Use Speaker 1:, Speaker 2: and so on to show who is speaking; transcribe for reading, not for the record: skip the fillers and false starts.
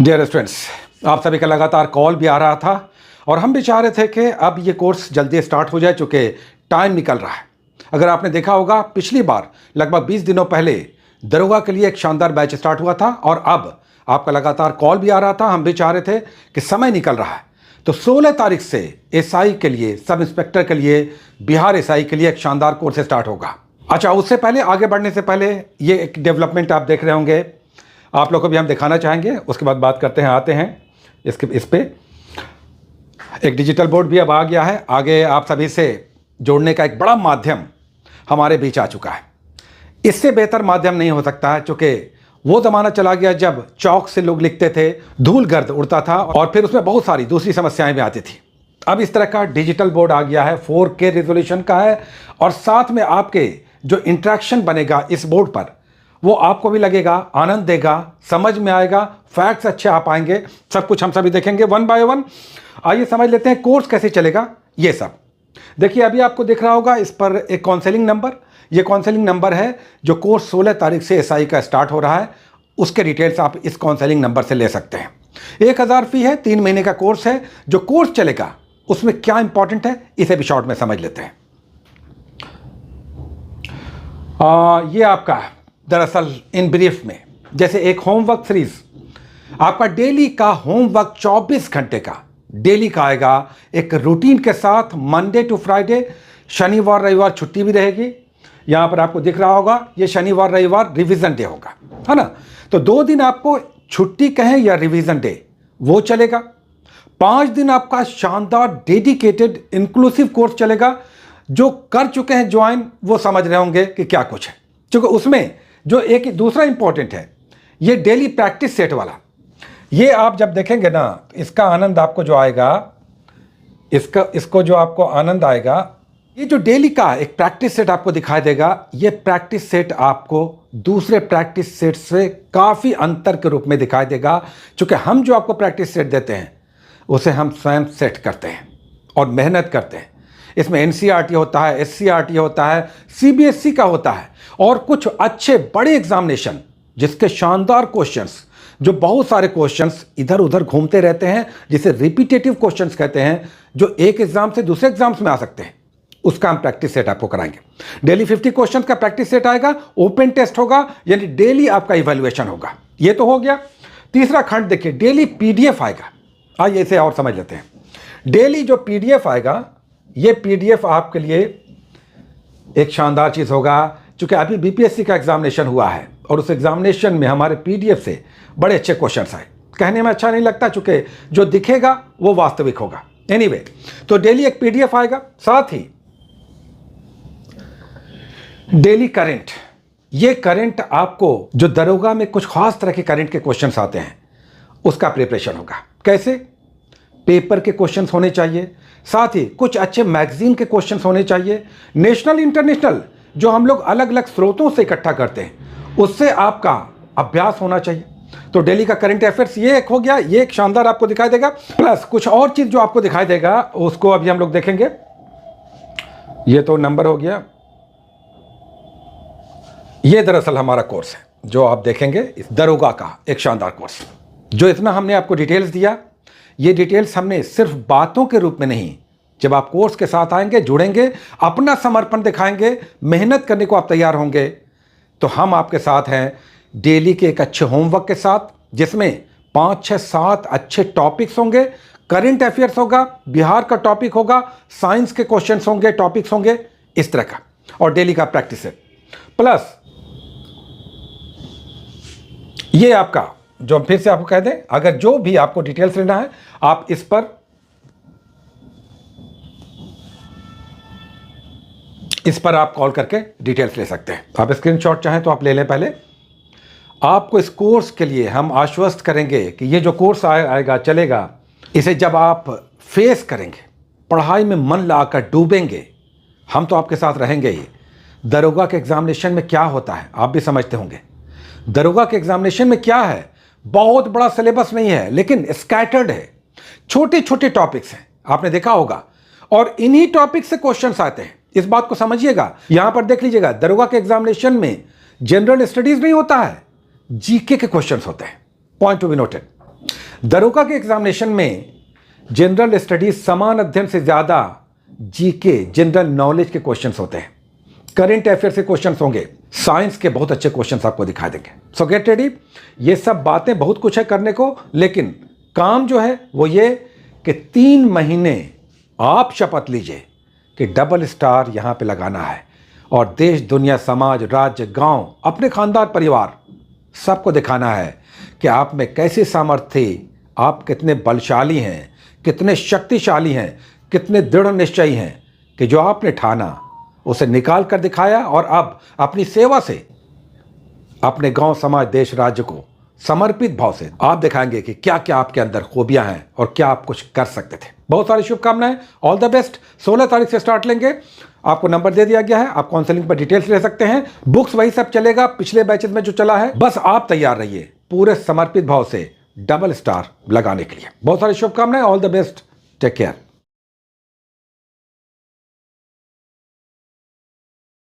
Speaker 1: Dear students, आप सभी का लगातार कॉल भी आ रहा था और हम भी चाह रहे थे कि अब ये कोर्स जल्दी स्टार्ट हो जाए चूँकि टाइम निकल रहा है। अगर आपने देखा होगा पिछली बार लगभग 20 दिनों पहले दरोगा के लिए एक शानदार बैच स्टार्ट हुआ था और अब आपका लगातार कॉल भी आ रहा था। हम भी चाह रहे थे कि समय निकल रहा है तो 16 तारीख से एसआई के लिए, सब इंस्पेक्टर के लिए, बिहार एसआई के लिए एक शानदार कोर्स स्टार्ट होगा। अच्छा, उससे पहले आगे बढ़ने से पहले ये एक डेवलपमेंट आप देख रहे होंगे, आप लोग को भी हम दिखाना चाहेंगे, उसके बाद बात करते हैं। आते हैं इस पे एक डिजिटल बोर्ड भी अब आ गया है। आगे आप सभी से जोड़ने का एक बड़ा माध्यम हमारे बीच आ चुका है। इससे बेहतर माध्यम नहीं हो सकता है क्योंकि वो ज़माना चला गया जब चौक से लोग लिखते थे, धूल गर्द उड़ता था और फिर उसमें बहुत सारी दूसरी समस्याएं भी आती थी। अब इस तरह का डिजिटल बोर्ड आ गया है, 4K रिजोल्यूशन का है और साथ में आपके जो इंटरेक्शन बनेगा इस बोर्ड पर वो आपको भी लगेगा, आनंद देगा, समझ में आएगा, फैक्ट्स अच्छे आ पाएंगे, सब कुछ हम सभी देखेंगे वन बाय वन। आइए समझ लेते हैं कोर्स कैसे चलेगा। ये सब देखिए, अभी आपको दिख रहा होगा इस पर एक काउंसलिंग नंबर। ये काउंसलिंग नंबर है जो कोर्स 16 तारीख से एसआई का स्टार्ट हो रहा है, उसके डिटेल्स आप इस काउंसलिंग नंबर से ले सकते हैं। 1000 फी है, 3 महीने का कोर्स है। जो कोर्स चलेगा उसमें क्या इंपॉर्टेंट है इसे भी शॉर्ट में समझ लेते हैं। ये आपका दरअसल इन ब्रीफ में जैसे एक होमवर्क सीरीज, आपका डेली का होमवर्क 24 घंटे का डेली का आएगा एक रूटीन के साथ, मंडे टू फ्राइडे। शनिवार रविवार छुट्टी भी रहेगी। यहां पर आपको दिख रहा होगा ये शनिवार रविवार रिवीजन डे होगा, है ना। तो 2 दिन आपको छुट्टी कहें या रिवीजन डे वो चलेगा। 5 दिन आपका शानदार डेडिकेटेड इंक्लूसिव कोर्स चलेगा। जो कर चुके हैं ज्वाइन वो समझ रहे होंगे कि क्या कुछ है, क्योंकि उसमें जो एक दूसरा इंपॉर्टेंट है ये डेली प्रैक्टिस सेट वाला। ये आप जब देखेंगे ना, इसका आनंद आपको जो आएगा, इसको जो आपको आनंद आएगा, ये जो डेली का एक प्रैक्टिस सेट आपको दिखाई देगा, ये प्रैक्टिस सेट आपको दूसरे प्रैक्टिस सेट से काफ़ी अंतर के रूप में दिखाई देगा, क्योंकि हम जो आपको प्रैक्टिस सेट देते हैं उसे हम स्वयं सेट करते हैं और मेहनत करते हैं। इसमें एनसीईआरटी होता है, एससीईआरटी होता है, सीबीएसई का होता है और कुछ अच्छे बड़े एग्जामिनेशन जिसके शानदार क्वेश्चंस, जो बहुत सारे क्वेश्चंस इधर उधर घूमते रहते हैं, जिसे रिपीटेटिव क्वेश्चंस कहते हैं, जो एक एग्जाम से दूसरे एग्जाम्स में आ सकते हैं, उसका हम प्रैक्टिस सेट आपको कराएंगे। डेली 50 क्वेश्चंस का प्रैक्टिस सेट आएगा, ओपन टेस्ट होगा, यानी डेली आपका इवैल्यूएशन होगा। ये तो हो गया। तीसरा खंड देखिए, डेली पीडीएफ आएगा। आइए इसे और समझ लेते हैं। डेली जो पीडीएफ आएगा, ये पीडीएफ आपके लिए एक शानदार चीज़ होगा, क्योंकि अभी बीपीएससी का एग्जामिनेशन हुआ है और उस एग्जामिनेशन में हमारे पीडीएफ से बड़े अच्छे क्वेश्चंस आए। कहने में अच्छा नहीं लगता, चूंकि जो दिखेगा वो वास्तविक होगा। एनीवे, तो डेली एक पीडीएफ आएगा, साथ ही डेली करंट। ये करंट आपको जो दरोगा में कुछ खास तरह के करंट के क्वेश्चंस आते हैं उसका प्रिपरेशन होगा। कैसे? पेपर के क्वेश्चंस होने चाहिए, साथ ही कुछ अच्छे मैगजीन के क्वेश्चंस होने चाहिए, नेशनल इंटरनेशनल जो हम लोग अलग अलग स्रोतों से इकट्ठा करते हैं उससे आपका अभ्यास होना चाहिए। तो डेली का करंट अफेयर्स ये एक हो गया, ये एक शानदार आपको दिखाई देगा। प्लस कुछ और चीज जो आपको दिखाई देगा उसको अभी हम लोग देखेंगे। ये तो नंबर हो गया। ये दरअसल हमारा कोर्स है जो आप देखेंगे, इस दरोगा का एक शानदार कोर्स। जो इतना हमने आपको डिटेल्स दिया, ये डिटेल्स हमने सिर्फ बातों के रूप में नहीं, जब आप कोर्स के साथ आएंगे, जुड़ेंगे, अपना समर्पण दिखाएंगे, मेहनत करने को आप तैयार होंगे, तो हम आपके साथ हैं डेली के एक अच्छे होमवर्क के साथ, जिसमें 5, 6, 7 अच्छे टॉपिक्स होंगे। करंट अफेयर्स होगा, बिहार का टॉपिक होगा, साइंस के क्वेश्चंस होंगे, टॉपिक्स होंगे, इस तरह का, और डेली का प्रैक्टिस है। प्लस ये आपका जो हम फिर से आपको कह दें, अगर जो भी आपको डिटेल्स लेना है आप इस पर आप कॉल करके डिटेल्स ले सकते हैं। आप स्क्रीनशॉट चाहें तो आप ले लें। पहले आपको इस कोर्स के लिए हम आश्वस्त करेंगे कि ये जो कोर्स आएगा, चलेगा, इसे जब आप फेस करेंगे, पढ़ाई में मन लगाकर डूबेंगे, हम तो आपके साथ रहेंगे ही। दरोगा के एग्जामिनेशन में क्या होता है आप भी समझते होंगे। दरोगा के एग्जामिनेशन में क्या है, बहुत बड़ा सिलेबस नहीं है, लेकिन स्कैटर्ड है, छोटे छोटे टॉपिक्स हैं, आपने देखा होगा, और इन्हीं टॉपिक से क्वेश्चंस आते हैं। इस बात को समझिएगा। यहां पर देख लीजिएगा, दरोगा के एग्जामिनेशन में जनरल स्टडीज नहीं होता है, जीके के क्वेश्चंस होते हैं। Point to be noted. दरोगा के एग्जामिनेशन में जनरल स्टडीज समान अध्ययन से ज्यादा जीके जनरल नॉलेज के क्वेश्चंस होते हैं, करंट अफेयर से क्वेश्चंस होंगे, साइंस के बहुत अच्छे क्वेश्चंस आपको दिखा देंगे। सो गेट रेडी। ये सब बातें बहुत कुछ है करने को, लेकिन काम जो है वो ये कि 3 महीने आप शपथ लीजिए कि डबल स्टार यहां पे लगाना है और देश दुनिया समाज राज्य गांव अपने खानदान परिवार सबको दिखाना है कि आप में कैसी सामर्थ्य थी, आप कितने बलशाली हैं, कितने शक्तिशाली हैं, कितने दृढ़ निश्चयी हैं कि जो आपने ठाना उसे निकाल कर दिखाया और अब अपनी सेवा से अपने गांव समाज देश राज्य को समर्पित भाव से आप दिखाएंगे कि क्या क्या आपके अंदर खूबियां हैं और क्या आप कुछ कर सकते थे। बहुत सारी शुभकामनाएं, ऑल द बेस्ट। 16 तारीख से स्टार्ट लेंगे, आपको नंबर दे दिया गया है, आप काउंसलिंग पर डिटेल्स ले सकते हैं, बुक्स वही सब चलेगा पिछले बैचेस में जो चला है। बस आप तैयार रहिए पूरे समर्पित भाव से डबल स्टार लगाने के लिए। बहुत सारी शुभकामनाएं, all the best, take care.